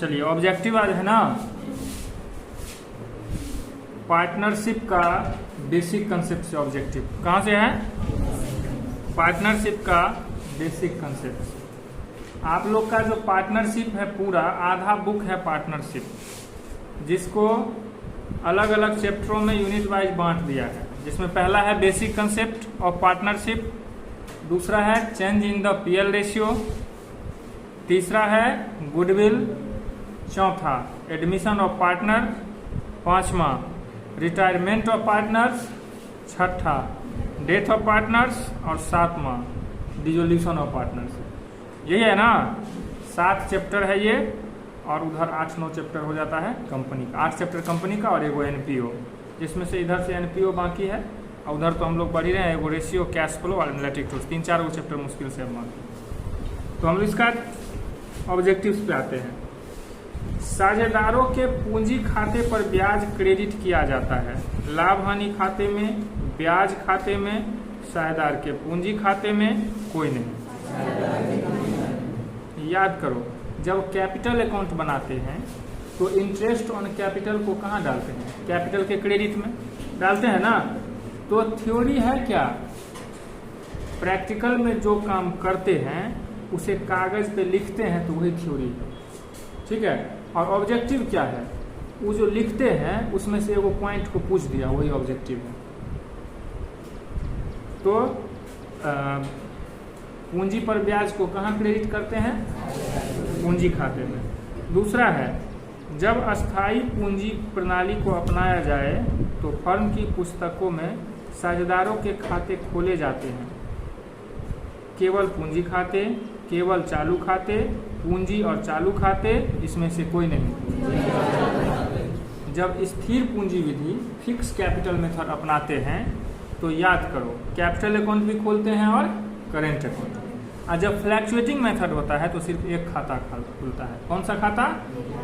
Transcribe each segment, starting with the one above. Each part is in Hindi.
चलिए ऑब्जेक्टिव आज है ना पार्टनरशिप का बेसिक कंसेप्ट से ऑब्जेक्टिव कहाँ से है? पार्टनरशिप का बेसिक कंसेप्ट। आप लोग का जो पार्टनरशिप है पूरा आधा बुक है पार्टनरशिप, जिसको अलग अलग चैप्टरों में यूनिट वाइज बांट दिया है, जिसमें पहला है बेसिक कंसेप्ट ऑफ पार्टनरशिप, दूसरा है change in the PL ratio, तीसरा है गुडविल, चौथा एडमिशन ऑफ पार्टनर, पांचवा रिटायरमेंट ऑफ पार्टनर्स, छठा डेथ ऑफ पार्टनर्स और सातवां डिसोल्यूशन ऑफ पार्टनर्स। यही है ना, 7 चैप्टर है ये, और उधर 8-9 चैप्टर हो जाता है कंपनी का। 8 चैप्टर कंपनी का और एगो एनपीओ, जिसमें से इधर से एनपीओ बाकी है और उधर तो हम लोग बढ़ ही रहे हैं, एगो रेशियो, कैश फ्लो और एनालिटिक टूल्स, 3-4 चैप्टर मुश्किल से अब बाकी। तो हम लोग इसका ऑब्जेक्टिव्स पे आते हैं। साझेदारों के पूंजी खाते पर ब्याज क्रेडिट किया जाता है, लाभ हानि खाते में, ब्याज खाते में, साझेदार के पूंजी खाते में कोई नहीं। याद करो, जब कैपिटल अकाउंट बनाते हैं तो इंटरेस्ट ऑन कैपिटल को कहाँ डालते हैं? कैपिटल के क्रेडिट में डालते हैं ना। तो थ्योरी है क्या, प्रैक्टिकल में जो काम करते हैं उसे कागज पे लिखते हैं तो वही थ्योरी है, ठीक है। और ऑब्जेक्टिव क्या है, वो जो लिखते हैं उसमें से एगो पॉइंट को पूछ दिया, वही ऑब्जेक्टिव है। तो पूंजी पर ब्याज को कहाँ क्रेडिट करते हैं? पूंजी खाते में। दूसरा है, जब अस्थायी पूंजी प्रणाली को अपनाया जाए तो फर्म की पुस्तकों में साझेदारों के खाते खोले जाते हैं, केवल पूंजी खाते, केवल चालू खाते, पूंजी और चालू खाते, इसमें से कोई नहीं। जब स्थिर पूंजी विधि फिक्स कैपिटल मेथड अपनाते हैं तो याद करो, कैपिटल अकाउंट भी खोलते हैं और करेंट अकाउंट। और जब फ्लैक्चुएटिंग मेथड होता है तो सिर्फ एक खाता खुलता है। कौन सा खाता?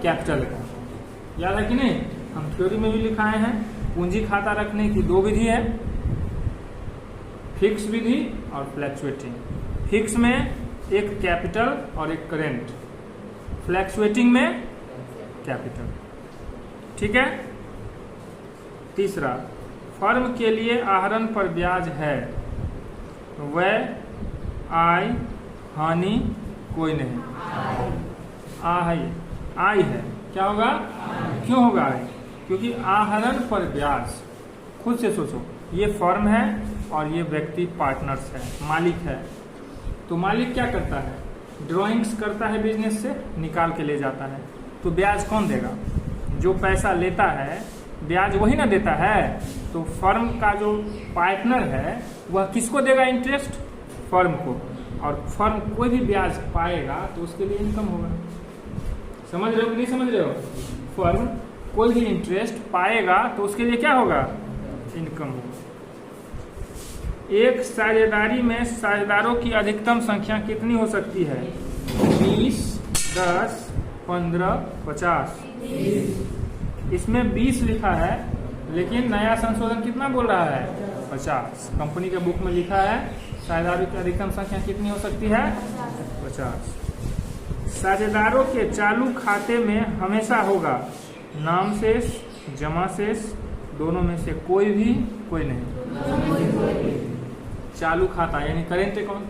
Capital account. याद है कि नहीं? हम थ्योरी में भी लिखाए हैं, पूंजी खाता रखने की 2 विधि है, फिक्स विधि और फ्लैक्चुएटिंग। फिक्स में एक कैपिटल और एक करेंट, फ्लैक्चुएटिंग में कैपिटल, ठीक है। तीसरा, फर्म के लिए आहरण पर ब्याज है, वह आय हानि कोई नहीं। आय है, क्या होगा? क्यों होगा आय? क्योंकि आहरण पर ब्याज, खुद से सोचो, ये फर्म है और ये व्यक्ति पार्टनर्स है, मालिक है। तो मालिक क्या करता है? ड्राइंग्स करता है, बिजनेस से निकाल के ले जाता है। तो ब्याज कौन देगा? जो पैसा लेता है ब्याज वही ना देता है। तो फर्म का जो पार्टनर है वह किसको देगा इंटरेस्ट? फर्म को। और फर्म कोई भी ब्याज पाएगा तो उसके लिए इनकम होगा। समझ रहे हो कि नहीं समझ रहे हो? फर्म कोई भी इंटरेस्ट पाएगा तो उसके लिए क्या होगा? इनकम होगा। एक साझेदारी में साझेदारों की अधिकतम संख्या कितनी हो सकती है? 20, 10, 15, 50। इसमें 20 लिखा है, लेकिन नया संशोधन कितना बोल रहा है? 50। कंपनी के बुक में लिखा है साझेदारों की अधिकतम संख्या कितनी हो सकती है? 50। साझेदारों के चालू खाते में हमेशा होगा नाम शेष, जमा शेष, दोनों में से कोई भी कोई नहीं। चालू खाता यानी करेंट अकाउंट।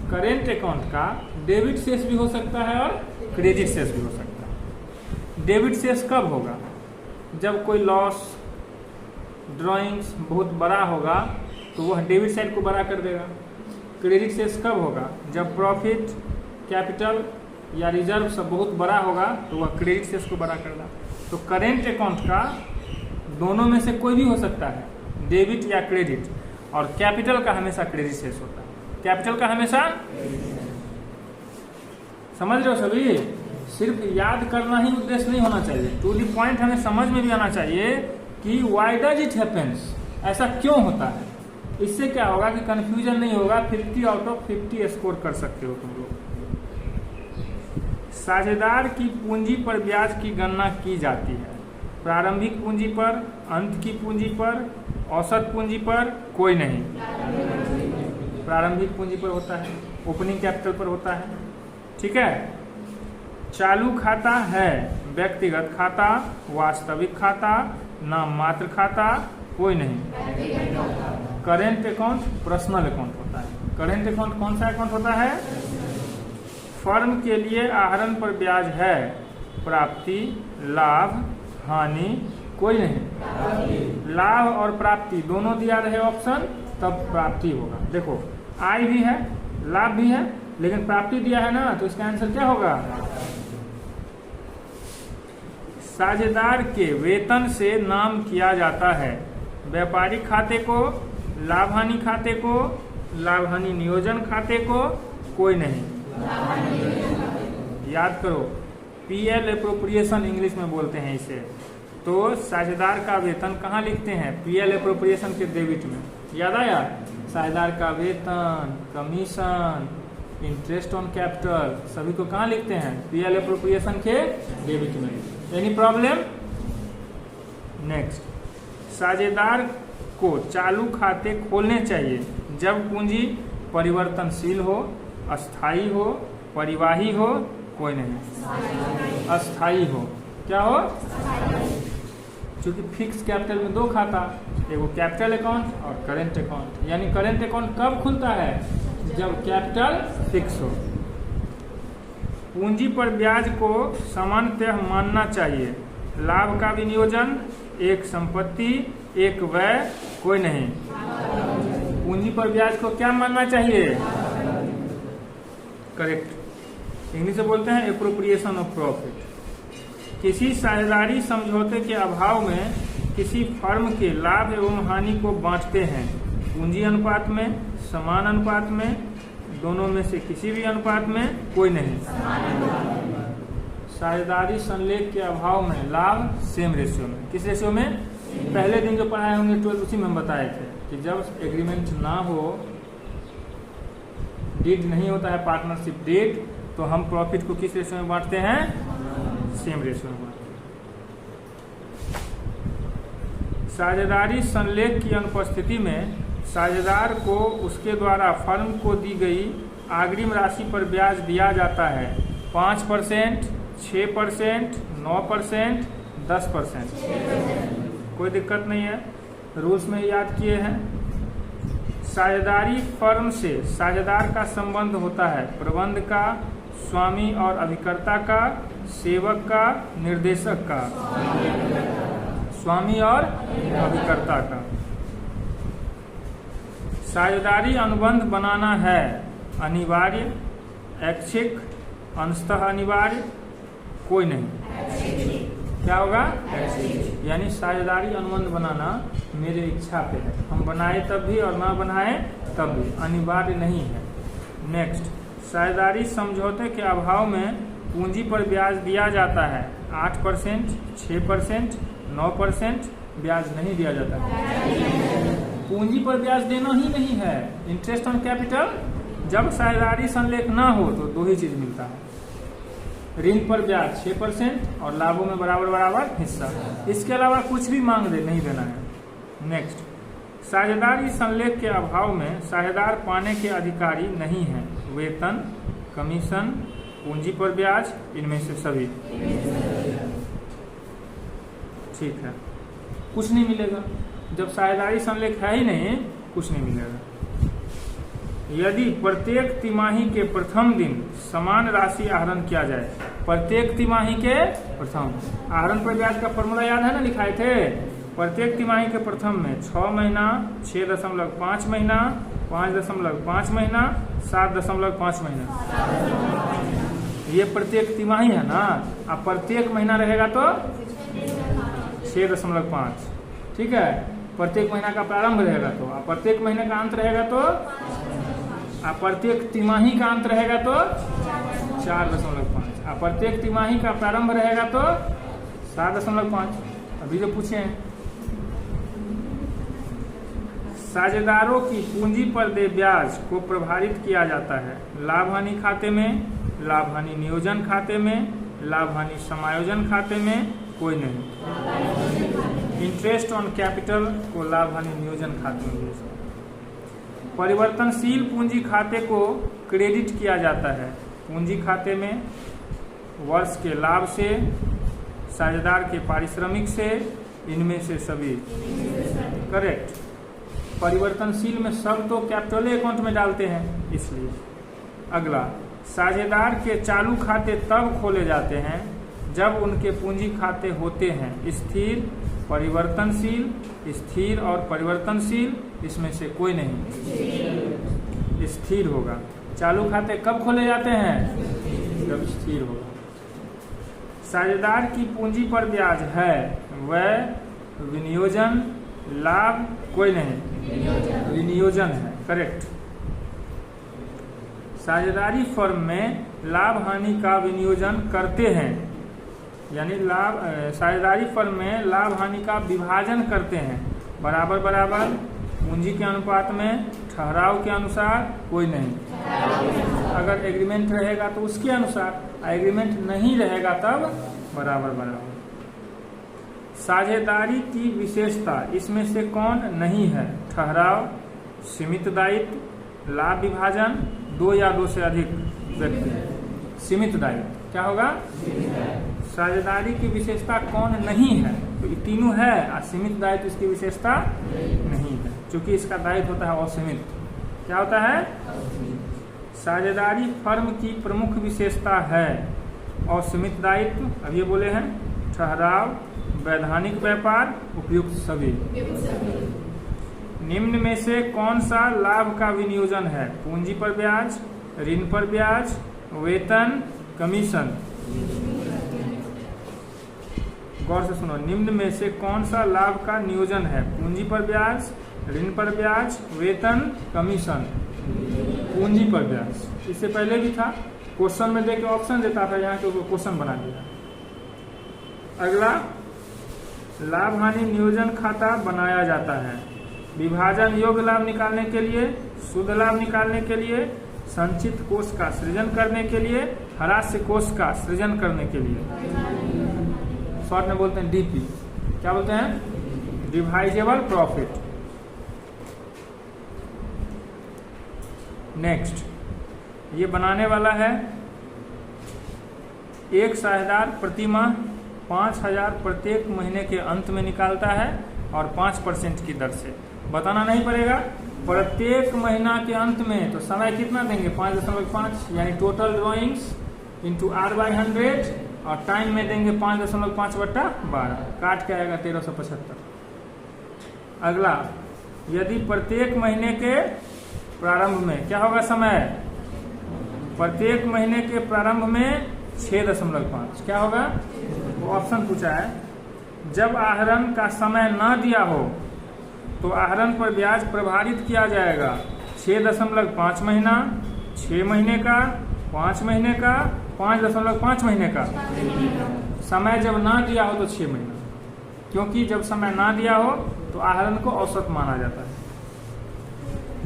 करेंट अकाउंट का डेबिट शेष भी हो सकता है और क्रेडिट शेष भी हो सकता है। डेबिट शेष कब होगा? जब कोई लॉस, ड्राइंग्स बहुत बड़ा होगा तो वह डेबिट साइड को बड़ा कर देगा। क्रेडिट शेष कब होगा? जब प्रॉफिट, कैपिटल या रिजर्व सब बहुत बड़ा होगा तो वह क्रेडिट शेष को बड़ा कर देगा। तो करेंट अकाउंट का दोनों में से कोई भी हो सकता है, डेबिट या क्रेडिट। और कैपिटल का हमेशा क्रेडिट शेष होता है। कैपिटल का हमेशा, समझ रहे हो सभी? सिर्फ याद करना ही उद्देश्य नहीं होना चाहिए, टू दी पॉइंट हमें समझ में भी आना चाहिए कि व्हाई डज इट हैपेंस, ऐसा क्यों होता है। इससे क्या होगा कि कंफ्यूजन नहीं होगा, 50 आउट ऑफ 50 स्कोर कर सकते हो तुम लोग। साझेदार की पूंजी पर ब्याज की गणना की जाती है, प्रारंभिक पूंजी पर, अंत की पूंजी पर, औसत पूंजी पर कोई नहीं। प्रारंभिक पूंजी पर होता है, ओपनिंग कैपिटल पर होता है, ठीक है। चालू खाता है, व्यक्तिगत खाता, वास्तविक खाता, नाम मात्र खाता, कोई नहीं। करेंट अकाउंट पर्सनल अकाउंट होता है। करेंट अकाउंट कौन सा अकाउंट होता है? फर्म के लिए आहरण पर ब्याज है, प्राप्ति, लाभ, हानि, कोई नहीं। लाभ और प्राप्ति दोनों दिया रहे ऑप्शन, तब प्राप्ति होगा। देखो आय भी है, लाभ भी है, लेकिन प्राप्ति दिया है ना, तो इसका आंसर क्या होगा? साझेदार के वेतन से नाम किया जाता है, व्यापारिक खाते को, लाभ हानि खाते को, लाभ हानि नियोजन खाते को, कोई नहीं। याद करो, पीएल एप्रोप्रिएशन इंग्लिश में बोलते हैं इसे। तो साझेदार का वेतन कहाँ लिखते हैं? पीएल एप्रोप्रिएशन के डेबिट में। याद आया? साझेदार का वेतन, कमीशन, इंटरेस्ट ऑन कैपिटल, सभी को कहाँ लिखते हैं? पीएल एप्रोप्रिएशन के डेबिट में। Any problem? नेक्स्ट, साझेदार को चालू खाते खोलने चाहिए जब पूंजी परिवर्तनशील हो, अस्थायी हो, परिवाही हो, कोई नहीं। अस्थायी हो। क्या हो? क्योंकि फिक्स कैपिटल में दो खाता, एगो कैपिटल अकाउंट और करेंट अकाउंट। यानी करेंट अकाउंट कब खुलता है? जब कैपिटल फिक्स हो। पूंजी पर ब्याज को सामान्यतः मानना चाहिए, लाभ का विनियोजन, एक संपत्ति, एक व्यय, कोई नहीं। पूंजी पर ब्याज को क्या मानना चाहिए? करेक्ट। इंग्लिश में बोलते हैं एप्रोप्रिएशन ऑफ प्रॉफिट। किसी साझेदारी समझौते के अभाव में किसी फर्म के लाभ एवं हानि को बांटते हैं, पूंजी अनुपात में, समान अनुपात में, दोनों में से किसी भी अनुपात में, कोई नहीं। साझेदारी संलेख के अभाव में लाभ सेम रेशियो में। किस रेशियो में? पहले दिन जो पढ़ाए होंगे 12 उसी में हम बताए थे कि जब एग्रीमेंट ना हो, डीड नहीं होता है पार्टनरशिप डीड, तो हम प्रॉफिट को किस रेशियो में बांटते हैं? सेम रेशियो में बांटते हैं। साझेदारी संलेख की अनुपस्थिति में साझेदार को उसके द्वारा फर्म को दी गई अग्रिम राशि पर ब्याज दिया जाता है, 5%, 6%, 9%, 10%। कोई दिक्कत नहीं है, रूल्स में याद किए हैं। साझेदारी फर्म से साझेदार का संबंध होता है प्रबंध का, स्वामी और अभिकर्ता का, सेवक का, निर्देशक का। स्वामी और अभिकर्ता का। साझेदारी अनुबंध बनाना है अनिवार्य, ऐच्छिक, अंशतः अनिवार्य, कोई नहीं। क्या होगा? यानी साझेदारी अनुबंध बनाना मेरे इच्छा पे है, हम बनाए तब भी और ना बनाए तब भी, अनिवार्य नहीं है। नेक्स्ट, साझेदारी समझौते के अभाव में पूंजी पर ब्याज दिया जाता है, 8%, 6%, 9% ब्याज नहीं दिया जाता है। पूंजी पर ब्याज देना ही नहीं है, इंटरेस्ट ऑन कैपिटल। जब साझेदारी संलेख ना हो तो दो ही चीज मिलता है, ऋण पर ब्याज 6% और लाभों में बराबर बराबर हिस्सा। इसके अलावा कुछ भी मांग दे नहीं देना है। नेक्स्ट, साझेदारी संलेख के अभाव में साझेदार पाने के अधिकारी नहीं है, वेतन, कमीशन, पूंजी पर ब्याज, इनमें से सभी। ठीक है, कुछ नहीं मिलेगा। जब साझेदारी संलेख है ही नहीं, कुछ नहीं मिलेगा। यदि प्रत्येक तिमाही के प्रथम दिन समान राशि आहरण किया जाए, प्रत्येक तिमाही के प्रथम, आहरण पर ब्याज का फॉर्मूला याद है ना, लिखाए थे। प्रत्येक तिमाही के प्रथम में 6 महीना, 6.5 महीना, 5.5 महीना, 7.5 महीना, ये प्रत्येक तिमाही है ना। अब प्रत्येक महीना रहेगा तो 6.5, ठीक है। प्रत्येक महीना का प्रारंभ रहेगा तो, प्रत्येक महीने का अंत रहेगा तो, प्रत्येक तिमाही का अंत रहेगा तो 4.5, प्रत्येक तिमाही का प्रारंभ रहेगा तो 7.5। अभी जो पूछे हैं, साझेदारों की पूंजी पर दे ब्याज को प्रभावित किया जाता है लाभ हानि खाते में, लाभ हानि नियोजन खाते में, लाभ हानि समायोजन खाते में, कोई नहीं। इंटरेस्ट ऑन कैपिटल को लाभ हानि नियोजन खाते में भेज। परिवर्तनशील पूंजी खाते को क्रेडिट किया जाता है पूंजी खाते में, वर्ष के लाभ से, साझेदार के पारिश्रमिक से, इनमें से सभी। करेक्ट। परिवर्तनशील में सब तो कैपिटल अकाउंट में डालते हैं इसलिए। अगला, साझेदार के चालू खाते तब खोले जाते हैं जब उनके पूंजी खाते होते हैं स्थिर, परिवर्तनशील, स्थिर और परिवर्तनशील, इसमें से कोई नहीं। स्थिर होगा। चालू खाते कब खोले जाते हैं? जब स्थिर होगा। साझेदार की पूंजी पर ब्याज है, वह विनियोजन, लाभ कोई नहीं, विनियोजन है। करेक्ट। साझेदारी फर्म में लाभ हानि का विनियोजन करते हैं, यानी साझेदारी फर्म में लाभ हानि का विभाजन करते हैं, बराबर बराबर, पूंजी के अनुपात में, ठहराव के अनुसार, कोई नहीं। अगर एग्रीमेंट रहेगा तो उसके अनुसार, एग्रीमेंट नहीं रहेगा तब बराबर बराबर। साझेदारी की विशेषता इसमें से कौन नहीं है? ठहराव, सीमित दायित्व, लाभ विभाजन, दो या दो से अधिक व्यक्ति। सीमित दायित्व क्या होगा? साझेदारी की विशेषता कौन नहीं है? तो ये तीनों है और सीमित दायित्व इसकी विशेषता नहीं है, क्योंकि इसका दायित्व होता है असीमित। क्या होता है? साझेदारी फर्म की प्रमुख विशेषता है। असीमित दायित्व अब ये बोले हैं, ठहराव, वैधानिक व्यापार, उपयुक्त सभी। निम्न में से कौन सा लाभ का विनियोजन है? पूंजी पर ब्याज, ऋण पर ब्याज, वेतन, कमीशन। गौर से सुनो, निम्न में से कौन सा लाभ का नियोजन है? पूंजी पर ब्याज, ऋण पर ब्याज, वेतन, कमीशन। पूंजी पर ब्याज। इससे पहले भी था, क्वेश्चन में देके ऑप्शन देता था, यहाँ के क्वेश्चन बना दिया। अगला, लाभ हानि नियोजन खाता बनाया जाता है विभाजन योग्य लाभ निकालने के लिए, शुद्ध लाभ निकालने के लिए, संचित कोष का सृजन करने के लिए, ह्रास्य कोष का सृजन करने के लिए। शॉर्ट में बोलते हैं डीपी। क्या बोलते हैं? Divisible profit. नेक्स्ट, ये बनाने वाला है। एक साझेदार प्रति माह 5,000 प्रत्येक महीने के अंत में निकालता है और 5% की दर से। बताना नहीं पड़ेगा, प्रत्येक महीना के अंत में। तो समय कितना देंगे? 5.5, यानी टोटल ड्रॉइंग्स इंटू R/100, और टाइम में देंगे 5.5/12, काट के आएगा 1375। अगला, यदि प्रत्येक महीने के प्रारंभ में क्या होगा समय? प्रत्येक महीने के प्रारंभ में 6.5 क्या होगा? वो ऑप्शन पूछा है। जब आहरण का समय ना दिया हो तो आहरण पर ब्याज प्रभारित किया जाएगा। 6.5 महीना, 6 महीने का, 5 महीने का, 5.5 महीने का। समय जब ना दिया हो तो 6 महीना, क्योंकि जब समय ना दिया हो तो आहरण को औसत माना जाता है।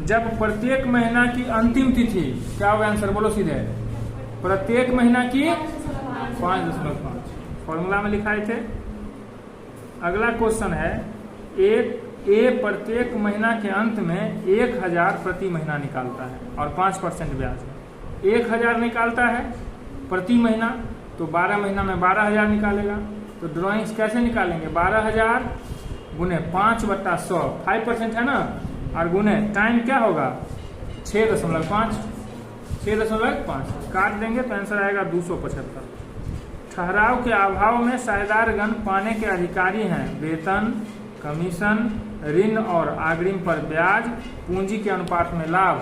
जब प्रत्येक महीना की अंतिम तिथि, क्या होगा आंसर? बोलो सीधे। प्रत्येक महीना की 5.5 फॉर्मूला में लिखाए थे। अगला क्वेश्चन है, ए प्रत्येक महीना के अंत में 1,000 प्रति महीना निकालता है और 5% ब्याज है। 1,000 निकालता है प्रति महीना, तो 12 महीना में 12,000 निकालेगा। तो ड्रॉइंग्स कैसे निकालेंगे? 12,000 गुने 5/100, 5% है ना, और गुने टाइम क्या होगा? 6.5, 6.5 काट देंगे तो आंसर आएगा 275। ठहराव के अभाव में साझेदारगण पाने के अधिकारी हैं वेतन, कमीशन, ऋण और अग्रिम पर ब्याज, पूंजी के अनुपात में लाभ।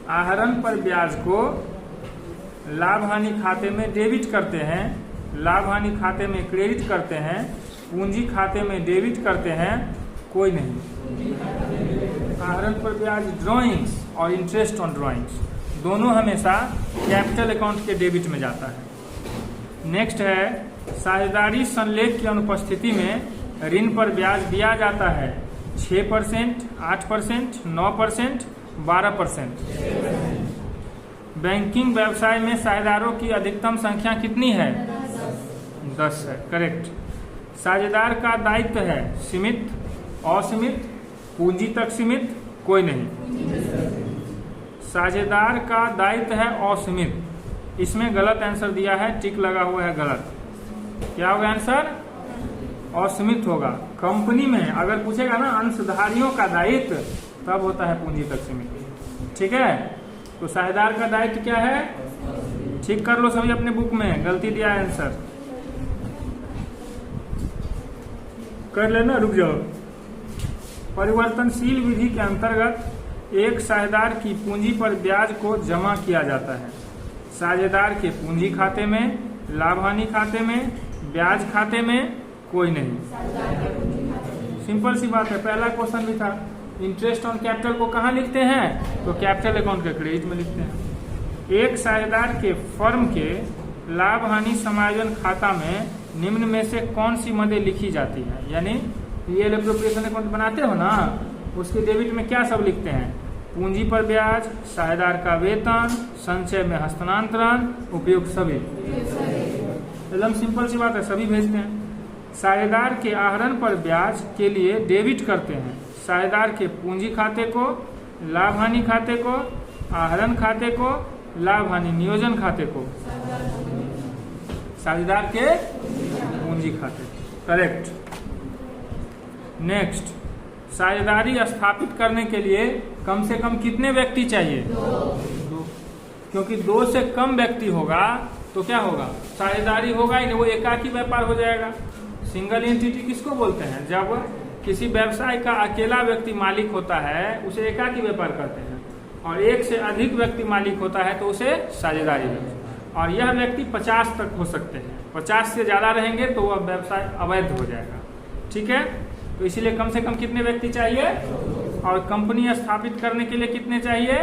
आहरण पर ब्याज को लाभ हानि खाते में डेबिट करते हैं, लाभ हानि खाते में क्रेडिट करते हैं, पूंजी खाते में डेबिट करते हैं, कोई नहीं। आहरण पर ब्याज ड्रॉइंग्स और इंटरेस्ट ऑन ड्रॉइंग्स दोनों हमेशा कैपिटल अकाउंट के डेबिट में जाता है। नेक्स्ट है, साझेदारी संलेख की अनुपस्थिति में ऋण पर ब्याज दिया जाता है 6%, 8%, 9%, 12%। बैंकिंग व्यवसाय में साझेदारों की अधिकतम संख्या कितनी है? 10 है। करेक्ट। साझेदार का दायित्व है सीमित, असीमित, पूंजी तक सीमित, कोई नहीं। साझेदार का दायित्व है असीमित। इसमें गलत आंसर दिया है, टिक लगा हुआ है गलत। क्या होगा आंसर? असीमित होगा। कंपनी में अगर पूछेगा ना अंशधारियों का दायित्व, तब होता है पूंजी तक सीमित। ठीक है, तो साझेदार का दायित्व क्या है? ठीक कर लो सभी अपने बुक में, गलती दिया है आंसर कर लेना, रुक जाओ। परिवर्तनशील विधि के अंतर्गत एक साझेदार की पूंजी पर ब्याज को जमा किया जाता है। साझेदार के पूंजी खाते में, लाभ हानि खाते में, ब्याज खाते में कोई नहीं। सिंपल सी बात है। पहला क्वेश्चन भी था, इंटरेस्ट ऑन कैपिटल को कहाँ लिखते हैं? तो कैपिटल अकाउंट के क्रेडिट में लिखते हैं। एक साझेदार के फर्म के लाभ हानि समायोजन खाता में निम्न में से कौन सी मदें लिखी जाती है? यानी रियल एप्रोप्रिएशन अकाउंट बनाते हो ना, उसके डेबिट में क्या सब लिखते हैं? पूंजी पर ब्याज, साझेदार का वेतन, संचय में हस्तांतरण, उपयुक्त सभी। एकदम सिंपल सी बात है, सभी भेजते हैं। साझेदार के आहरण पर ब्याज के लिए डेबिट करते हैं साझेदार के पूंजी खाते को, लाभ हानि खाते को, आहरण खाते को, लाभ हानि नियोजन खाते को, साझेदार के पूंजी खाते। करेक्ट। नेक्स्ट, साझेदारी स्थापित करने के लिए कम से कम कितने व्यक्ति चाहिए? 2। क्योंकि 2 से कम व्यक्ति होगा तो क्या होगा? साझेदारी होगा ही नहीं, वो एकाकी व्यापार हो जाएगा। सिंगल एंटिटी किसको बोलते हैं? जब किसी व्यवसाय का अकेला व्यक्ति मालिक होता है उसे एकाकी व्यापार करते हैं, और एक से अधिक व्यक्ति मालिक होता है तो उसे साझेदारी है। और यह व्यक्ति 50 तक हो सकते हैं, 50 से ज्यादा रहेंगे तो वह व्यवसाय अवैध हो जाएगा। ठीक है, तो इसीलिए कम से कम कितने व्यक्ति चाहिए? और कंपनी स्थापित करने के लिए कितने चाहिए?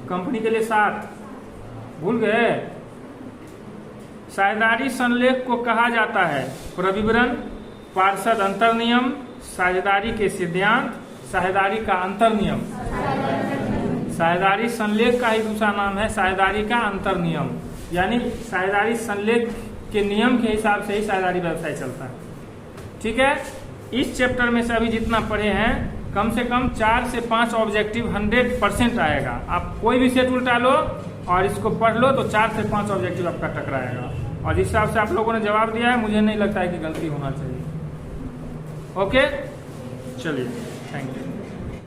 कंपनी के लिए 7। भूल गए? साझेदारी संलेख को कहा जाता है प्रविवरण, पार्षद अंतर नियम, साझेदारी के सिद्धांत, साझेदारी का अंतर नियम। साझेदारी संलेख का ही दूसरा नाम है साझेदारी का अंतर नियम। यानी साझेदारी संलेख के नियम के हिसाब से ही साझेदारी व्यवसाय चलता है। ठीक है, इस चैप्टर में से अभी जितना पढ़े हैं कम से कम 4 से 5 ऑब्जेक्टिव 100% आएगा। आप कोई भी सेट उल्टा लो और इसको पढ़ लो तो 4 से 5 ऑब्जेक्टिव आपका टकराएगा। और जिस हिसाब से आप लोगों ने जवाब दिया है मुझे नहीं लगता है कि गलती होना चाहिए। ओके, चलिए, थैंक यू।